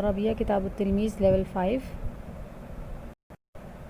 Arabiya Kitab al-Tilmiz level 5.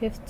5th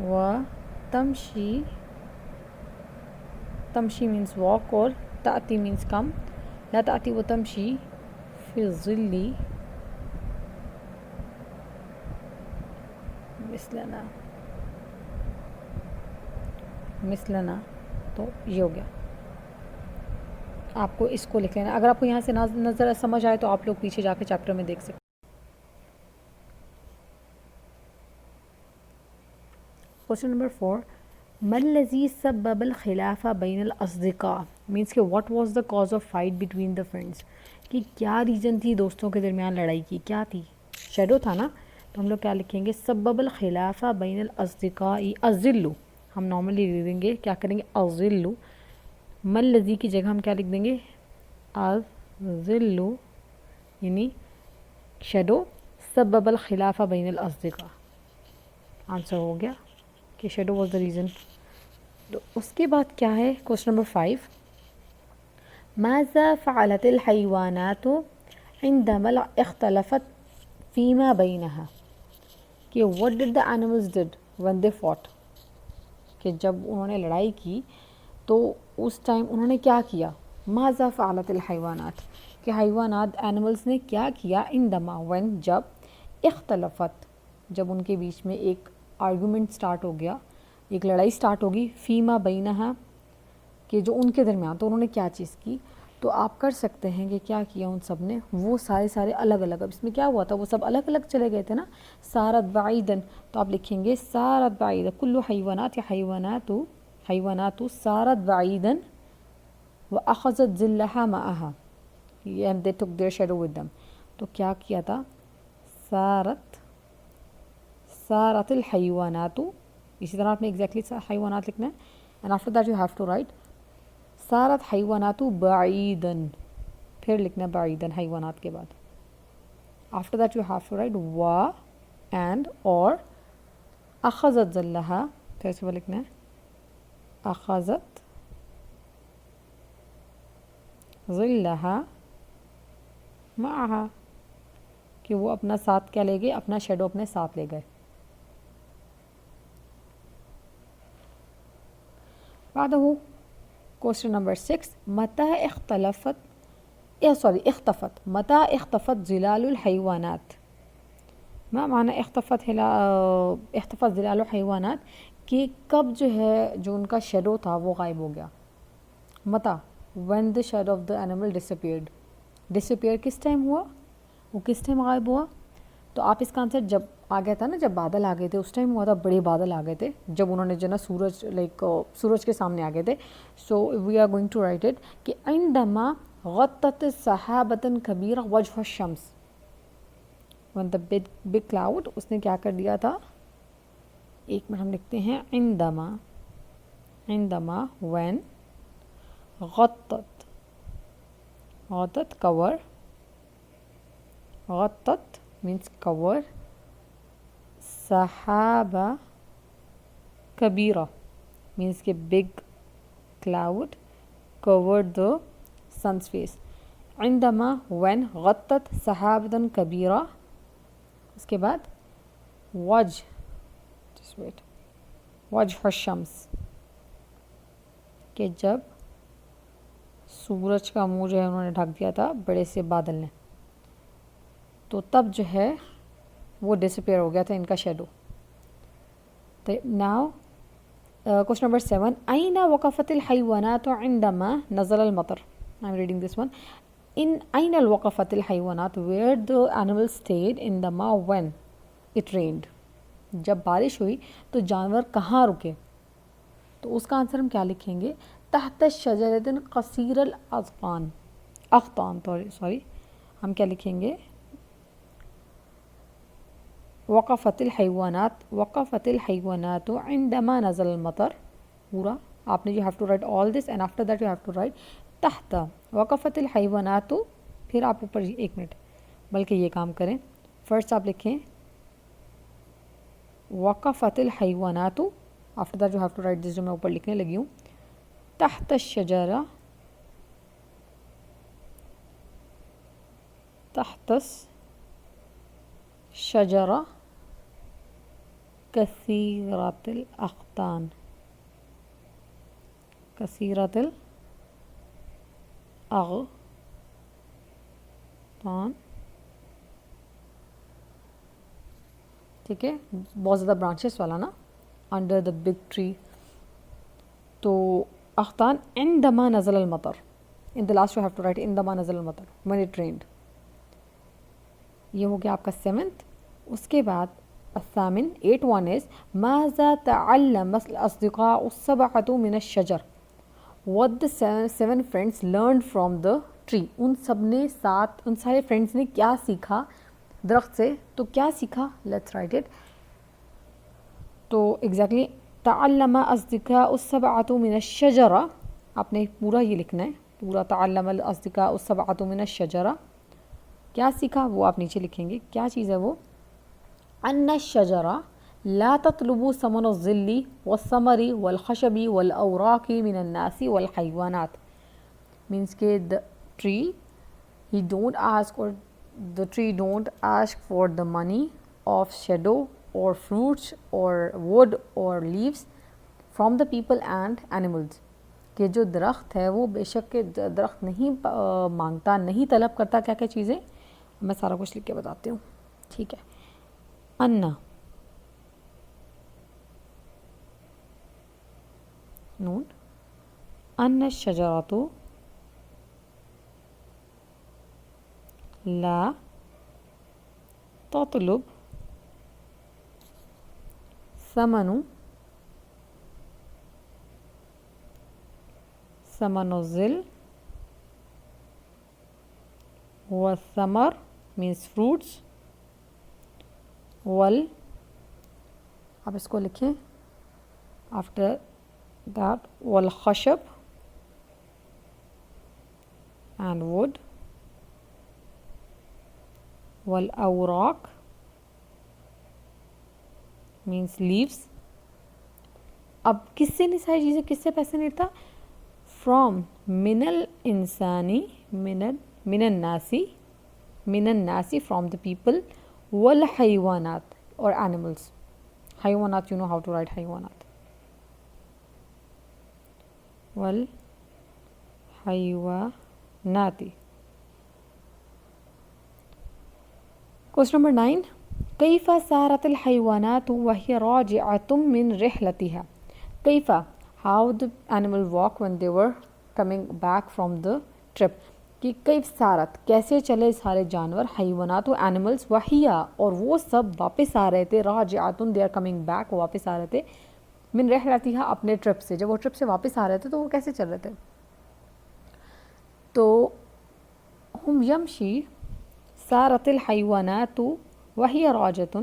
و تمشی, تمشی means walk اور تأتی means come. لا تأتی و تمشی فی الظل مثلنا, مثلنا. تو یہ ہو گیا. آپ کو اس کو لکھ لینا. اگر آپ کو یہاں سے نظر سمجھ آئے تو آپ لوگ پیچھے جا کے چیپٹر میں دیکھ سکتے. Question number 4. ما الذي سبب الخلاف بین الاصدقاء means کہ what was the cause of fight between the friends, کہ کیا ریزن تھی دوستوں کے درمیان لڑائی کی, کیا تھی؟ شیڈو تھا نا. تو ہم لوگ کیا لکھیں گے؟ سبب الخلاف بین الاصدقاء الظل. ہم نارملی لکھ دیں گے, کیا کریں گے؟ الظل. ما الذی کی جگہ ہم کیا لکھ دیں گے؟ الظل یعنی شیڈو. سبب الخلاف بین الاصدقاء, آنسر ہو گیا کہ شیڈو واز دا ریزن. تو اس کے بعد کیا ہے؟ Question number 5. ماذا فعلت الحیوانات عندما اختلفت فیما بینہا, کہ what did the animals did when they fought, کہ جب انہوں نے لڑائی کی تو اس ٹائم انہوں نے کیا کیا؟ ماذا فعلت الحیوانات, کہ حیوانات اینیملز نے کیا کیا؟ عندما when, جب اختلفت, جب ان کے بیچ میں ایک آرگومنٹ سٹارٹ ہو گیا, ایک لڑائی سٹارٹ ہوگی. فیما بینہا, کہ جو ان کے درمیان, تو انہوں نے کیا چیز کی؟ تو آپ کر سکتے ہیں کہ کیا کیا ان سب نے؟ وہ سارے الگ الگ. اب اس میں کیا ہوا تھا؟ وہ سب الگ الگ چلے گئے تھے نا. سارت بعیدن, تو آپ لکھیں گے سارت بعیدن. کلو حیوانات یا حیوانات سارت بعیدن واخذت ظلها معها and they took their shadow with them. تو کیا کیا تھا؟ سارت الحیوانات, اسی طرح آپ نے ایگزیکٹلی حیوانات لکھنا ہے. And after that you have to write سارت حیوانات بعیدن, پھر لکھنا ہے بعیدن حیوانات کے بعد. After that you have to write و اینڈ اور اخذت ظلها, پھر سے وہ لکھنا ہے اخذت ظلها معها, کہ وہ اپنا ساتھ کیا لے گئے؟ اپنا شیڈو اپنے ساتھ لے گئے. بعده کوشچن نمبر 6. اختفت متى اختفت ظلال الحیوانات. ما معنی اختفت ظلال الحیوانات, کہ کب جو ہے جو ان کا شیڈو تھا وہ غائب ہو گیا. متا when the shadow of the animal disappeared. disappear کس ٹائم ہوا؟ وہ کس ٹائم غائب ہوا؟ تو آپ اس کا آنسر جب آ گیا تھا نا, جب بادل آ گئے تھے اس ٹائم ہوا تھا. بڑے بادل آ گئے تھے جب انہوں نے جو نا سورج سورج کے سامنے آ گئے تھے. So we are going to write it کہ عندما غطت سحابۃ کبیرہ وجہ الشمس. when the big cloud, اس نے کیا کر دیا تھا؟ ایک منٹ ہم لکھتے ہیں عندما when غطت cover, غطت means cover, سحابہ کبیرہ means کہ big cloud covered the sun's face. عندما when غطت سحابۃ کبیرہ, اس کے بعد وجہ الشمس, کہ جب سورج کا منہ جو ہے انہوں نے ڈھک دیا تھا بڑے سے بادل نے, تو تب جو ہے وہ ڈسپیئر ہو گیا تھا ان کا شیڈو. Now question number 7. أين وقفت الحيوانات عندما نزل المطر. I'm reading this one. أين وقفت الحيوانات, where the animals stayed عندما when it rained. جب بارش ہوئی تو جانور کہاں رکے؟ تو اس کا آنسر ہم کیا لکھیں گے؟ تحت شجرۃ قصیر الاغصان, ہم کیا لکھیں گے؟ وقفت الحیوانات عندما نزل المطر. پورا آپ نے you have to write all this and after that you have to write تحت وقفت الحیوانات. پھر آپ اوپر ایک منٹ بلکہ یہ کام کریں, فرسٹ آپ لکھیں وقفت الحیوانات, after that you have to write this جو میں اوپر لکھنے لگی ہوں, تحت الشجرہ, تحت الشجرہ كثيرة الأغصان. كثيرة الأغصان. ٹھیک ہے, بہت زیادہ برانچز والا نا, انڈر دا بگ ٹری. تو اغصان عندما نزل المطر. In the last you have to write عندما نزل المطر, when it rained. یہ ہو گیا آپ کا 7th. اس کے بعد الثامن 8 is ماذا تعلم الأصدقاء السبعة من الشجر. What the seven friends learned from the tree. ان سارے فرینڈس نے کیا سیکھا درخت سے. تو کیا سیکھا, لیٹس رائٹ اٹ. تو ایگزیکٹلی تعلم اصدقاء السبعة من الشجرة, آپ نے پورا یہ لکھنا ہے, پورا تعلم الاصدقاء السبعة من الشجرة. کیا سیکھا وہ آپ نیچے لکھیں گے, کیا چیز ہے وہ. ان الشجرة لا تطلب ثمن الظل والثمر والخشب والأوراق من الناس والحيوانات. means کہ the tree the tree don't ask for the money of shadow or fruits or wood or leaves from the people and animals. کہ جو درخت ہے وہ بے شک کہ درخت نہیں مانگتا, نہیں طلب کرتا کیا کیا چیزیں. میں سارا کچھ لکھ کے بتاتی ہوں, ٹھیک ہے. انا نون ان الشجرۃ لا تطلب ثمن الظل والثمر means fruits آپ اس کو لکھیں after that والخشب and wood والأوراق means leaves. اب کس سے نہیں ساری چیزیں, کس سے پیسے نہیں تھا. from من الانسانی من الناسی from the people والحیوانات or animals. حیوانات, you know how to write حیوانات. والحیوانات. Question number 9. كيف سارت الحيوانات وهي راجعة من رحلتها. كيف, how the animal walk when they were coming back from the trip. کہ کیف سارت, کیسے چلے سارے جانور, حیوانات و animals, وہیا اور وہ سب واپس آ رہے تھے, راجعاتن they are coming back, واپس آ رہے تھے, من رحلتها اپنے ٹرپ سے. جب وہ ٹرپ سے واپس آ رہے تھے تو وہ کیسے چل رہے تھے. تو ہم یمشی سارت الحیوانات وہی راجعۃ.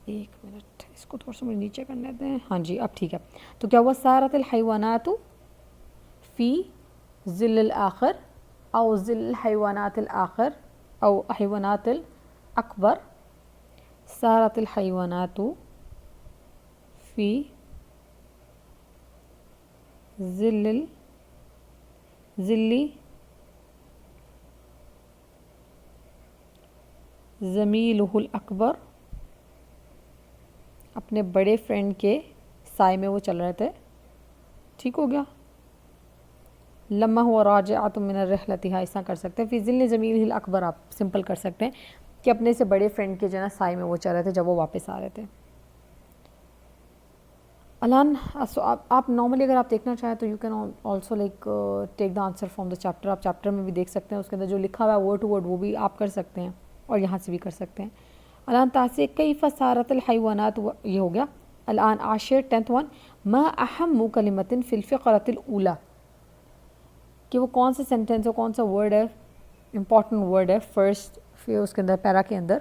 ایک منٹ, اس کو تھوڑا سا مجھے نیچے کرنے دیں. ہاں جی اب ٹھیک ہے. تو کیا ہوا, سارت الحیوانات فی ظل الآخر او ظل الحیوانات الآخر او حیوانات الاکبر. سارت الحیوانات فی ظل زمیلہ الاکبر, اپنے بڑے فرینڈ کے سائے میں وہ چل رہے تھے. ٹھیک ہو گیا. لما ہوا راجعۃ من رحلتها, ایسا کر سکتے ہیں. فی ظل زمیلہ الاکبر آپ سمپل کر سکتے ہیں کہ اپنے سے بڑے فرینڈ کے جو ہے نا سائے میں وہ چل رہے تھے جب وہ واپس آ رہے تھے. الان آپ نارملی اگر آپ دیکھنا چاہیں تو you can also like take the answer from the chapter. آپ چیپٹر میں بھی دیکھ سکتے ہیں, اس کے اندر جو لکھا ہوا ہے ورڈ ٹو ورڈ وہ بھی آپ کر سکتے ہیں اور یہاں سے بھی کر سکتے ہیں. الان تاسع کیف سارت الحیوانات, یہ ہو گیا. الان عاشر 10th one. ما اہم کلمۃ فی الفقرۃ الاولی, کہ وہ کون سا سینٹینس ہے, کون سا ورڈ ہے, امپورٹنٹ ورڈ ہے فرسٹ اس کے اندر پیرا کے اندر.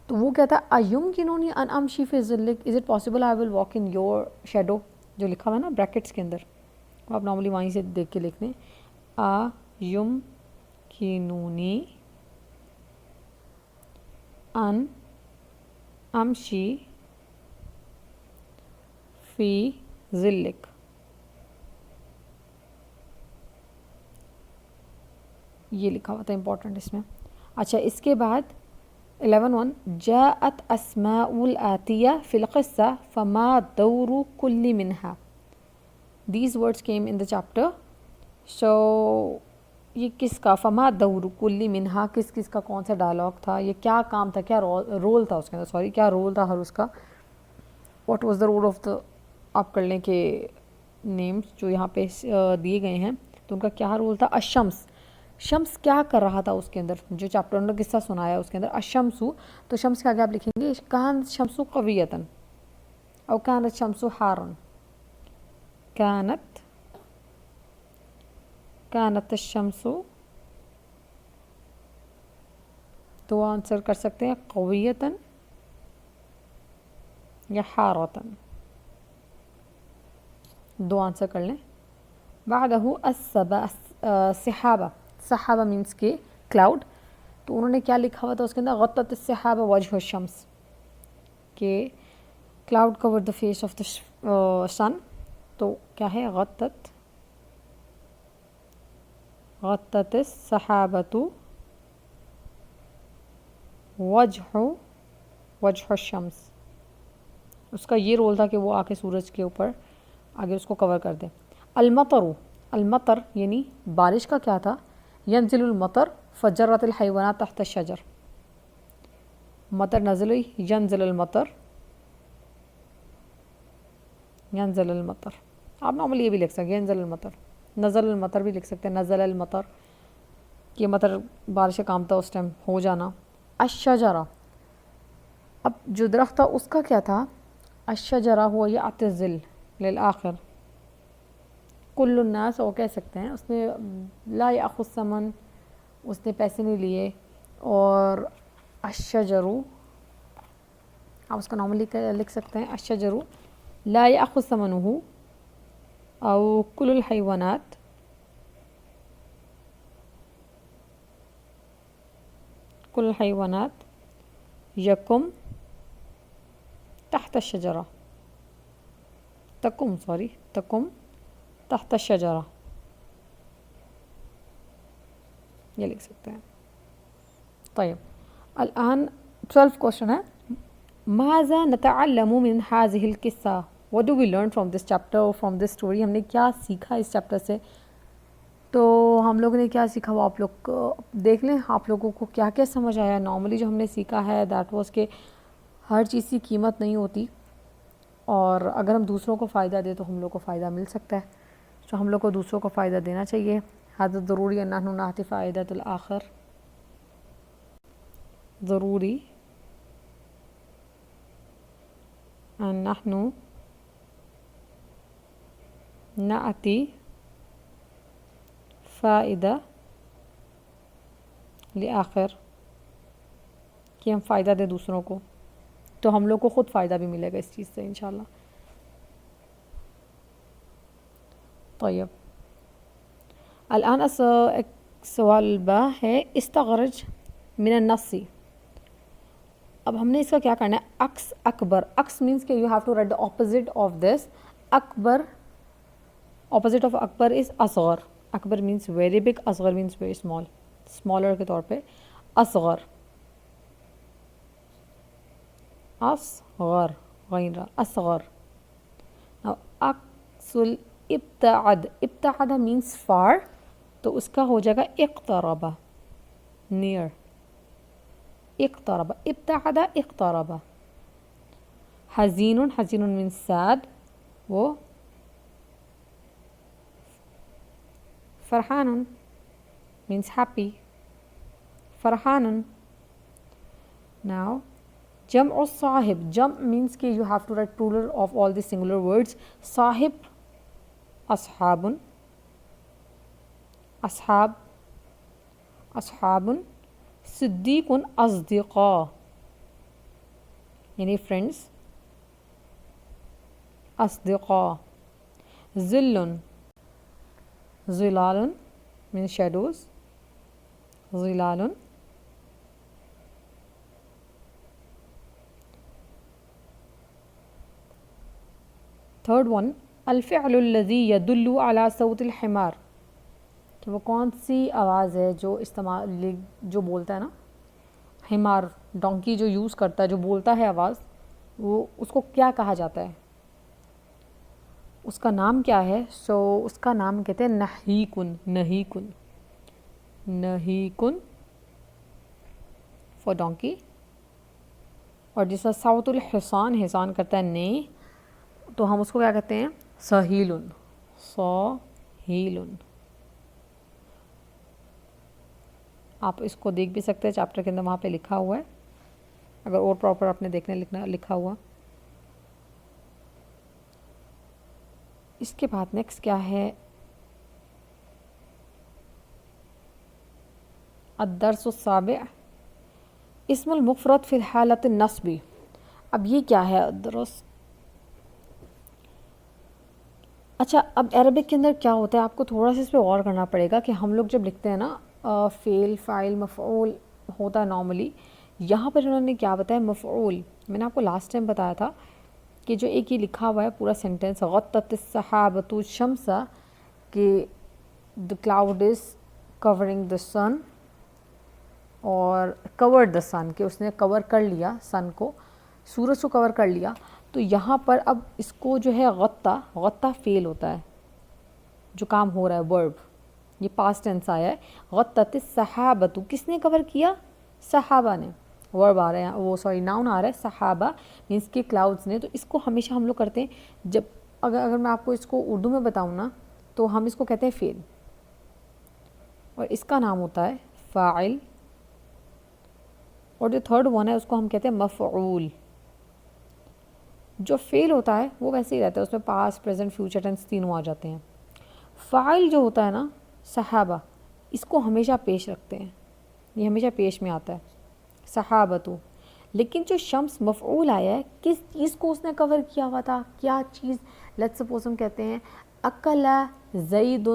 تو وہ کیا تھا, ایمکننی ان امشی فی ظلک, is it possible I will walk in your shadow, جو لکھا ہوا ہے نا بریکٹس کے اندر, آپ نارملی وہیں سے دیکھ کے لکھ لیں. ایمکننی ان امشی فی ظلک. یہ لکھا ہوا تھا امپورٹنٹ اس میں. اچھا اس کے بعد 11 جاءت أسماء الآتية في القصة فما دور كل منها. These words came in the chapter. So یہ کس کا فما دور کلی منہا کس کس کا کون سا ڈائلاگ تھا, یہ کیا کام تھا, کیا رول تھا اس کے اندر, کیا رول تھا ہر اس کا. What was the role of the, آپ کر لیں کہ نیمس جو یہاں پہ دیے گئے ہیں تو ان کا کیا رول تھا. الشمس, شمس کیا کر رہا تھا اس کے اندر, جو چیپٹر نے قصہ سنایا اس کے اندر. الشمس, تو شمس کے آگے آپ لکھیں گے کانت شمس قویتاً او کانت شمس حارن. کانت الشمس, تو آنسر کر سکتے ہیں قویتاً یا حارتاً, دو آنسر کر لیں. بعدہ السحابہ, سحابہ مینس کے کلاؤڈ, تو انہوں نے کیا لکھا ہوا تھا اس کے اندر غطت السحابہ وجہ الشمس, کہ cloud cover the face of the sun. تو کیا ہے غطت السحابۃ وجہ الشمس. اس کا یہ رول تھا کہ وہ آ کے سورج کے اوپر آگے اس کو کور کر دے. المطر یعنی بارش کا کیا تھا. ینزل المطر فجرت الحیوانات تحت الشجر, مطر نزل ہوئی, ینزل المطر. آپ نارملی یہ بھی لکھ سکتے ہیں ینزل المطر, نزل المطر بھی لکھ سکتے ہیں, نزل المطر, کہ مطر بارش کا کام تھا اس ٹائم ہو جانا. الشجرہ, اب جو درخت تھا اس کا کیا تھا. الشجرہ ہوا یأتی الظل للآخر. کل الناس, وہ کہہ سکتے ہیں اس نے لا یأخذ ثمن, اس نے پیسے نہیں لیے. اور الشجر, آپ اس کا نارملی لکھ سکتے ہیں الشجر لا یأخذ ثمنہ او کل الحیوانات یکم تحت الشجرہ, تکم تحت الشجرہ, یہ لکھ سکتے ہیں. طيب الآن 12 question ہے. ماذا نتعلم من هذه القصة, what do we learn from this chapter or from this story, ہم نے کیا سیکھا اس چیپٹر سے. تو ہم لوگوں نے کیا سیکھا وہ آپ لوگ دیکھ لیں, آپ لوگوں کو کیا کیا سمجھ آیا. نارملی جو ہم نے سیکھا ہے دیٹ واز کہ ہر چیز کی قیمت نہیں ہوتی, اور اگر ہم دوسروں کو فائدہ دیں تو ہم لوگ کو فائدہ مل سکتا ہے. تو ہم لوگ کو دوسروں کو فائدہ دینا چاہیے. حضرت ضروری ان نحن نعطي فائدة الآخر, ضروری ان نحن نعطي فائدہ لآخر, کہ ہم فائدہ دیں دوسروں کو تو ہم لوگ کو خود فائدہ بھی ملے گا اس چیز سے انشاءاللہ. طيب الآن سوال با ہے استخرج من النص. اب ہم نے اس کا کیا کرنا ہے. عکس اکبر, عکس مینس کہ you have to write the opposite of this. اکبر, اپوزٹ آف اکبر از اصغر. اکبر مینس ویری بگ, اصغر مینس ویری اسمال, اسمالر کے طور پہ اصغر. اصغر غین را اصغر. عکس الابتعاد, ابتعاد مینس فار, تو اس کا ہو جائے گا اقترب, نیئر. اقترب, ابتعاد اقترب. حزین, حزین مینس سیڈ, وہ Farhan means happy, Farhan. Now جمع الصاحب, جمع means کہ you have to write plural of all the singular words. صاحب أصحاب, أصحاب أصحاب. صديق أصدقاء يعني friends, أصدقاء. ظل, ظلال means shadows, ظلال. Third one الفعل الذي يدل على صوت الحمار, کہ وہ کون سی آواز ہے جو استعمال جو بولتا ہے نا. حمار ڈونکی جو یوز کرتا ہے، جو بولتا ہے آواز، وہ اس کو کیا کہا جاتا ہے؟ اس کا نام کیا ہے؟ سو اس کا نام کہتے ہیں نحیکن. نحیکن، نحیکن فار ڈونکی. اور جس طرح صوت الحصان، حصان کرتا ہے نے، تو ہم اس کو کیا کہتے ہیں؟ سہیلن. سہیلن. آپ اس کو دیکھ بھی سکتے ہیں چیپٹر کے اندر، وہاں پہ لکھا ہوا ہے، اگر اور پراپر آپ نے دیکھنا لکھا ہوا. اس کے بعد نیکسٹ کیا ہے؟ الدرس السابع اسم المفرد فی الحالت النصبی. اب یہ کیا ہے درس؟ اچھا، اب عربک کے اندر کیا ہوتا ہے، آپ کو تھوڑا سا اس پہ غور کرنا پڑے گا کہ ہم لوگ جب لکھتے ہیں نا فعل، فاعل، مفعول ہوتا ہے نارملی، یہاں پر انہوں نے کیا بتایا؟ مفعول. میں نے آپ کو لاسٹ ٹائم بتایا تھا کہ جو ایک یہ لکھا ہوا ہے پورا سینٹینس، غطت السحابۃ الشمس، کہ the cloud is covering the sun، اور covered the sun، کہ اس نے کور کر لیا سن کو، سورج کو کور کر لیا. تو یہاں پر اب اس کو جو ہے غطہ، غطہ فعل ہوتا ہے، جو کام ہو رہا ہے، ورب، یہ پاسٹ ٹینس آیا ہے. غطت السحابۃ، کس نے کور کیا؟ صحابہ نے. ورب آ رہا ہے، وہ سوری ناؤن آ رہا ہے، صحابہ مینس کے کلاؤڈز نے. تو اس کو ہمیشہ ہم لوگ کرتے ہیں جب اگر میں آپ کو اس کو اردو میں بتاؤں نا، تو ہم اس کو کہتے ہیں فعل، اور اس کا نام ہوتا ہے فاعل. اور جو تھرڈ ون ہے اس کو ہم کہتے ہیں مفعول. جو فعل ہوتا ہے وہ ویسے ہی رہتا ہے، اس میں پاسٹ، پریزنٹ، فیوچر ٹینس تینوں آ جاتے ہیں. فاعل جو ہوتا ہے نا صحابہ، اس کو ہمیشہ پیش رکھتے ہیں، یہ ہمیشہ پیش میں آتا ہے صحابتو. لیکن جو شمس مفعول آیا ہے، کس چیز کو اس نے کور کیا ہوا تھا؟ کیا چیز؟ لیٹس سپوز ہم کہتے ہیں اکل زید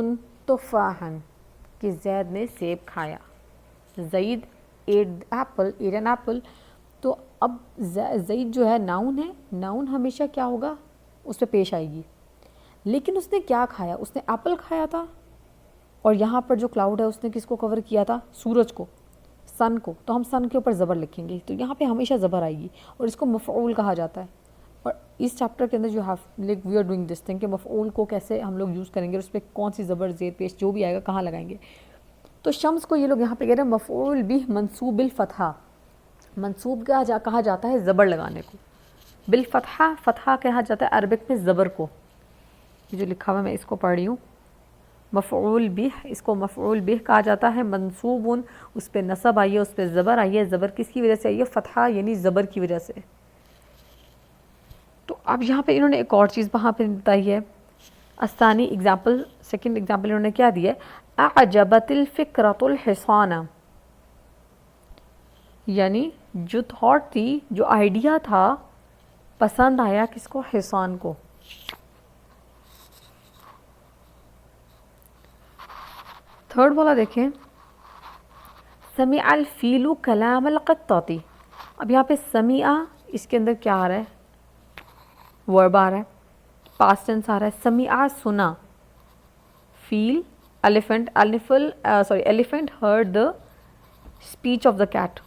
تفاحا، کہ زید نے سیب کھایا. Zaid ate apple, ate an apple. تو اب زید جو ہے ناؤن ہے، ناؤن ہمیشہ کیا ہوگا؟ اس پہ پیش آئے گی. لیکن اس نے کیا کھایا؟ اس نے ایپل کھایا تھا. اور یہاں پر جو کلاؤڈ ہے اس نے کس کو کور کیا تھا؟ سورج کو، سن کو. تو ہم سن کے اوپر زبر لکھیں گے، تو یہاں پہ ہمیشہ زبر آئے گی، اور اس کو مفعول کہا جاتا ہے. اور اس چیپٹر کے اندر جو we are doing this thing کہ مفعول کو کیسے ہم لوگ یوز کریں گے، اس پہ کون سی زبر، زیر، پیش جو بھی آئے گا کہاں لگائیں گے. تو شمس کو یہ لوگ یہاں پہ کہہ رہے ہیں مفعول بہ منصوب بالفتحہ. منصوب کہا جاتا ہے زبر لگانے کو، بالفتحہ، فتحہ کہا جاتا ہے عربک میں زبر کو. یہ جو لکھا ہوا ہے میں اس کو پڑھ رہی ہوں، مفعول بہ، اس کو مفعول بہ کہا جاتا ہے. منصوب، اس پہ نصب آئی ہے، اس پہ زبر آئی ہے. زبر کس کی وجہ سے آئی ہے؟ فتحہ، یعنی زبر کی وجہ سے. تو اب یہاں پہ انہوں نے ایک اور چیز وہاں پہ بتائی ہے. الثانی ایگزامپل، سیکنڈ ایگزامپل انہوں نے کیا دیا ہے؟ اعجبت الفکرۃ الحصان، یعنی جو تھاٹ تھی، جو آئیڈیا تھا، پسند آیا کس کو؟ حصان کو. تھرڈ والا دیکھیں، سمع الفیل کلام القطۃ. اب یہاں پہ سمع، اس کے اندر کیا آ رہا ہے؟ ورب آ رہا ہے، پاسٹ ٹینس آ رہا ہے. سمع سنا، فیل elephant heard the speech of the cat,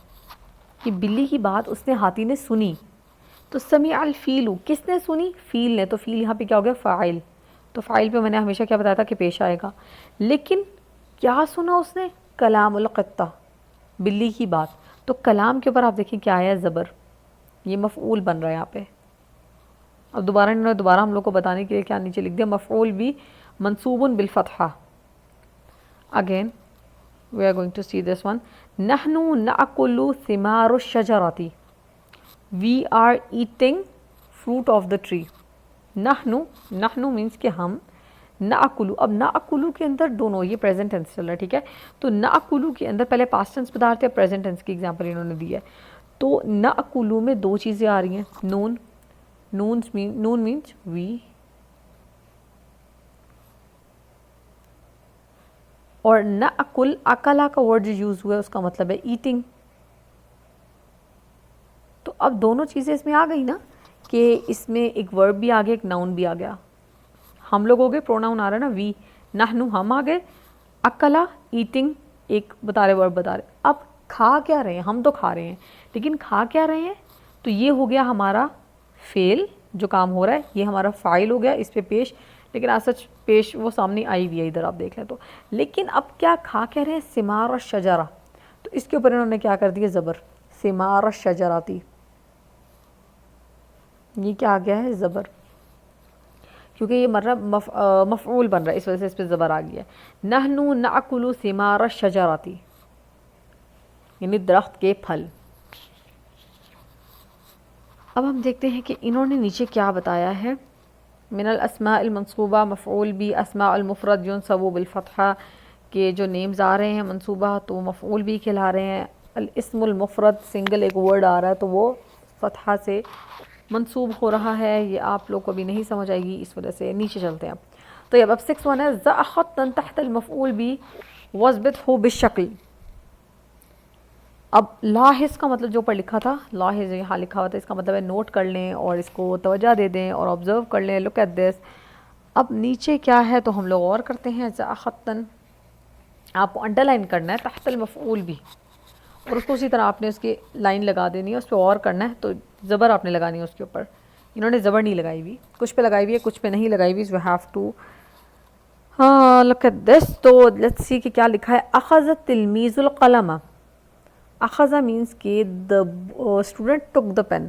کہ بلی کی بات اس نے ہاتھی نے سنی. تو سمع الفیل، کس نے سنی؟ فیل نے. تو فیل یہاں پہ کیا ہو گیا؟ فاعل. تو فاعل پہ میں نے ہمیشہ کیا بتایا تھا کہ پیش آئے گا. لیکن کیا سنا اس نے؟ کلام القطہ، بلی کی بات. تو کلام کے اوپر آپ دیکھیں کیا آیا ہے؟ زبر. یہ مفعول بن رہا ہے یہاں پہ. اب دوبارہ ہم لوگ کو بتانے کے لیے کیا نیچے لکھ دیا؟ مفعول بھی منصوب بالفتحہ. Again we are going to see this one. نحن نأکل ثمار الشجرۃ، we are eating fruit of the tree. نحن means کہ ہم، نأکل. اب نأکل کے اندر دونوں، یہ پریزنٹ ٹینس چل رہا ہے، ٹھیک ہے. تو نأکل کے اندر پہلے پاسٹ ٹینس بتا رہے تھے، پریزنٹ ٹینس کی ایگزامپل انہوں نے دی ہے. تو نأکل میں دو چیزیں آ رہی ہیں، نون مینس وی، اور نأکل، اکلا کا ورڈ جو یوز ہوا ہے اس کا مطلب ہے ایٹنگ. تو اب دونوں چیزیں اس میں آ گئی نا، کہ اس میں ایک ورب بھی آ گیا، ایک ناؤن بھی آ گیا. ہم لوگ ہو گئے، پروناؤن آ رہا ہے نا وی، نحن ہم آ گئے، اکلا ایٹنگ ایک بتا رہے، ورب بتا رہے. اب کھا کیا رہے ہیں؟ ہم تو کھا رہے ہیں لیکن کھا کیا رہے ہیں؟ تو یہ ہو گیا ہمارا فعل جو کام ہو رہا ہے، یہ ہمارا فاعل ہو گیا اس پہ پیش، لیکن آج سچ پیش وہ سامنے آئی ہوئی ہے ادھر آپ دیکھ لیں تو، لیکن اب کیا کھا کہہ رہے ہیں؟ ثمار الشجرہ، تو اس کے اوپر انہوں نے کیا کر دیا زبر، ثمار الشجراتی، یہ کیا آ گیا ہے زبر، کیونکہ یہ مفعول بن رہا ہے اس وجہ سے اس پہ زبر آ گیا ہے۔ نحنو نأکل ثمار الشجراتی، یعنی درخت کے پھل۔ اب ہم دیکھتے ہیں کہ انہوں نے نیچے کیا بتایا ہے، من الاسماء المنصوبہ مفعول بھی، اسماء المفرد ينصب بالفتحہ، کہ جو نیمز آ رہے ہیں منصوبہ تو وہ مفعول بھی کہلا رہے ہیں، الاسم المفرد سنگل ایک ورڈ آ رہا ہے تو وہ فتحہ سے منصوب ہو رہا ہے، یہ آپ لوگ کو بھی نہیں سمجھ آئے گی اس وجہ سے نیچے چلتے ہیں۔ تو اب 6 ہے ضع خطا تحت المفعول بھی واثبته بالشکل۔ اب لاحظ کا مطلب جو اوپر لکھا تھا، لاحظ یہاں لکھا ہوا تھا، اس کا مطلب ہے نوٹ کر لیں اور اس کو توجہ دے دیں اور آبزرو کر لیں، لک ایٹ دس۔ اب نیچے کیا ہے تو ہم لوگ اور کرتے ہیں، ضع خطا آپ کو انڈر لائن کرنا ہے تحت المفعول بھی، اور اس کو اسی طرح آپ نے اس کی لائن لگا دینی ہے، اس پہ اور کرنا ہے تو زبر آپ نے لگانی ہے اس کے اوپر، انہوں نے زبر نہیں لگائی ہوئی، کچھ پہ لگائی ہوئی ہے کچھ پہ نہیں لگائی ہوئی، we have to look at this۔ تو let's see کہ کیا لکھا ہے، اخذ التلمیذ القلم، اخذ means کہ the student took the pen،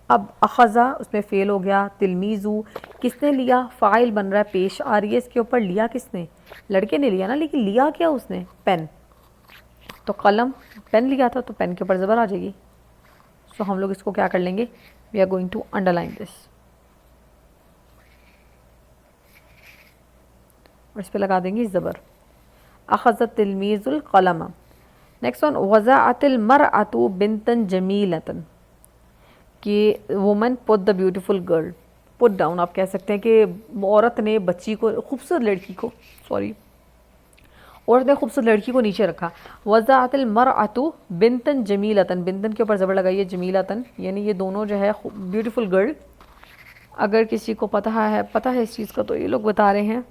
اب اخذ اس میں فعل ہو گیا، تلمیذو کس نے لیا، فاعل بن رہا ہے، پیش آ رہی ہے اس کے اوپر، لیا کس نے، لڑکے نے لیا نا، لیکن لیا کیا اس نے، پین، تو قلم پین لیا تھا تو پین کے اوپر زبر آ جائے گی، سو ہم لوگ اس کو کیا کر لیں گے، we are going to underline this، اور اس پہ لگا دیں گے زبر، اخذ التلمیذ القلم۔ نیکسٹ ون وضعت المرأة بنتا جمیلتا، کہ woman put the beautiful girl, put down آپ کہہ سکتے ہیں کہ عورت نے بچی کو، خوبصورت لڑکی کو، عورت نے خوبصورت لڑکی کو نیچے رکھا، وضعت المرأة بنتا جمیلتا، بنتن کے اوپر زبر لگائیے، جمیلتا یعنی یہ دونوں جو ہے بیوٹیفل گرل، اگر کسی کو پتہ ہے اس چیز کا تو یہ لوگ بتا رہے ہیں،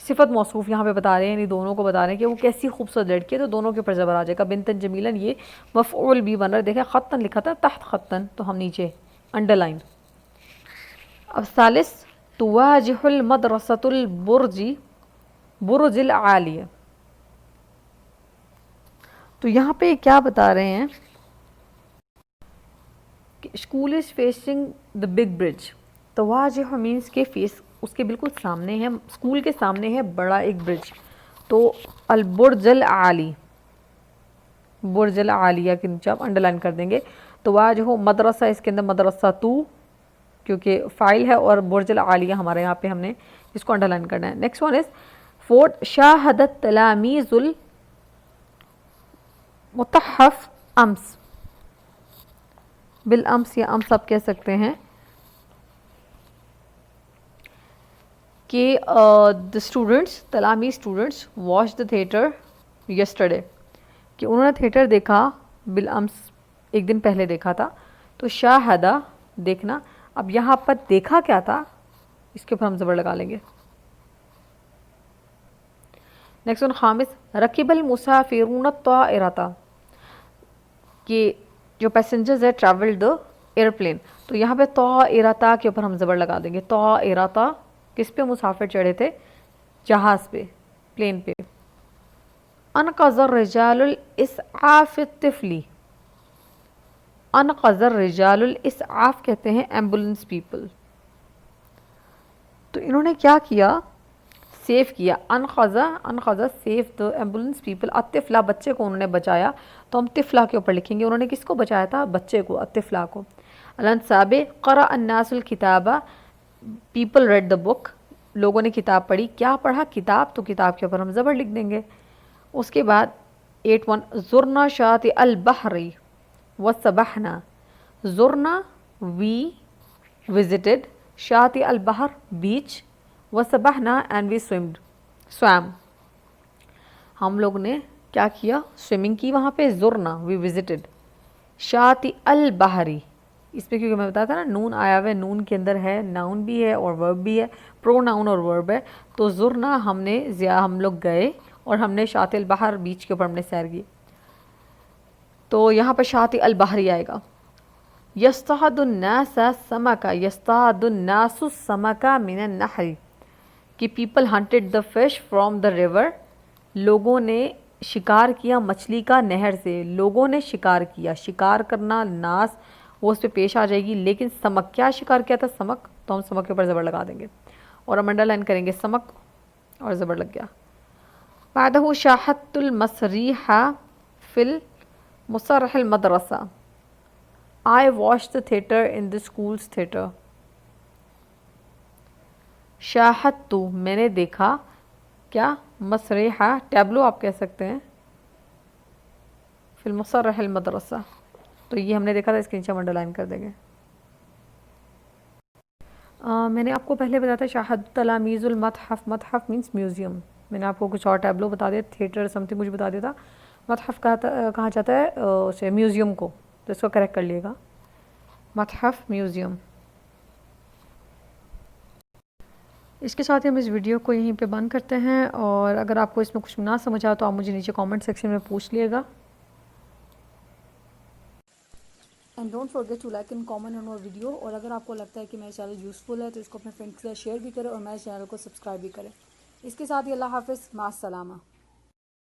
صفت موصوف یہاں پہ بتا رہے ہیں، یعنی دونوں کو بتا رہے ہیں کہ وہ کیسی خوبصورت لڑکی ہے، تو دونوں کے اوپر زبر آ جائے گا، بنتن جمیلن یہ مفعول بھی بن رہا ہے، دیکھیں خطن لکھا تھا تحت خطن تو ہم نیچے انڈر لائن۔ اب ثالث تواجہ المدرسۃ برج العالیہ، تو یہاں پہ کیا بتا رہے ہیں کہ school is facing the big bridge, تواجہ مینس کے فیس اس کے بالکل سامنے ہے، اسکول کے سامنے ہے بڑا ایک برج، تو البرج العالی، برج العالیہ کے نیچے آپ انڈر لائن کر دیں گے، تواجہ مدرسہ اس کے اندر مدرسہ تو کیونکہ فائل ہے، اور برج العالیہ ہمارے یہاں پہ ہم نے اس کو انڈر لائن کرنا ہے۔ نیکسٹ ون از 4 شاہدت تلاميذ المتحف امس، بالامس یا امس آپ کہہ سکتے ہیں، کہ the students تلاميذ students watch the theatre yesterday, کہ انہوں نے تھیٹر دیکھا بالامس ایک دن پہلے دیکھا تھا، تو شاہدہ دیکھنا، اب یہاں پر دیکھا کیا تھا اس کے اوپر ہم زبر لگا لیں گے۔ نیکسٹ ون خامس رکب المسافرون الطائرۃ، کہ جو پیسنجرز ہے ٹریولڈ دا ایئرپلین، تو یہاں پہ طائرۃ کے اوپر ہم زبر لگا دیں گے، طائرۃ کس پہ مسافر چڑھے تھے، جہاز پہ، پلین پہ۔ انقذ الرجال الاسعاف الطفلی، انقذ الرجال الاسعاف کہتے ہیں ایمبولنس پیپل، تو انہوں نے کیا کیا، سیو کیا، انقذ سیو دا ایمبولنس پیپل، الطفلہ بچے کو انہوں نے بچایا، تو ہم طفلہ کے اوپر لکھیں گے، انہوں نے کس کو بچایا تھا، بچے کو، الطفلہ کو۔ الانصاب قرأ الناس الکتاب، پیپل ریڈ دا بک، لوگوں نے کتاب پڑھی، کیا پڑھا، کتاب، تو کتاب کے اوپر ہم زبر لکھ دیں گے۔ اس کے بعد 8 زرنا شاطئ البحر وسبحنا، زرنا وی visited، شاطئ البحر بیچ، وسبحنا اینڈ وی swam، ہم لوگ نے کیا کیا، سوئمنگ کی وہاں پہ، زرنا وی visited شاطئ البحری، اس پہ کیونکہ میں بتایا تھا نا نون آیا ہوا ہے، نون کے اندر ہے ناؤن بھی ہے اور ورب بھی ہے، پرو ناؤن اور ورب ہے، تو زرنا ہم لوگ گئے اور ہم نے شاطئ البحر بیچ کے اوپر ہم نے سیر کی۔ تو یہاں پر شاطئ البحری آئے گا. یصطاد الناس سمکا، یصطاد الناس السمکا من النحر کہ people hunted the fish from the river, لوگوں نے شکار کیا مچھلی کا نہر سے. لوگوں نے شکار کیا، شکار کرنا ناس وہ اس پہ پیش آ جائے گی، لیکن سمک کیا شکار کیا تھا؟ سمک، تو ہم سمک کے اوپر زبر لگا دیں گے اور ہم انڈر لائن کریں گے سمک اور زبر لگ گیا. بعدہ شاہدت المسرح فی المسرح المدرسہ، I watched the theater in the school's theater. شاہدت میں نے دیکھا، کیا؟ مسرحہ ٹیبلو آپ کہہ سکتے ہیں، فی المسرح المدرسہ. تو یہ ہم نے دیکھا تھا، اس کے نیچے ہم انڈر لائن کر دیں گے. میں نے آپ کو پہلے بتایا تھا شاہد تلاميذ المتحف، متحف مینس میوزیم. میں نے آپ کو کچھ اور ٹیبلو بتا دیا، تھیٹر سم تھنگ مجھے بتا دیا تھا. متحف کہا جاتا ہے اسے میوزیم کو، تو اس کو کریکٹ کر لیے گا، متحف میوزیم. اس کے ساتھ ہم اس ویڈیو کو یہیں پہ بند کرتے ہیں، اور اگر آپ کو اس میں کچھ نہ سمجھ آ تو آپ مجھے نیچے کامنٹ سیکشن میں پوچھ لیے گا. And don't forget to like and comment on our video. اور اگر آپ کو لگتا ہے کہ میرا چینل یوزفل ہے تو اس کو اپنے فرینڈس کے ساتھ شیئر بھی کریں اور میرے چینل کو سبسکرائب بھی کریں. اس کے ساتھ ہی اللہ حافظ، مع السلامہ.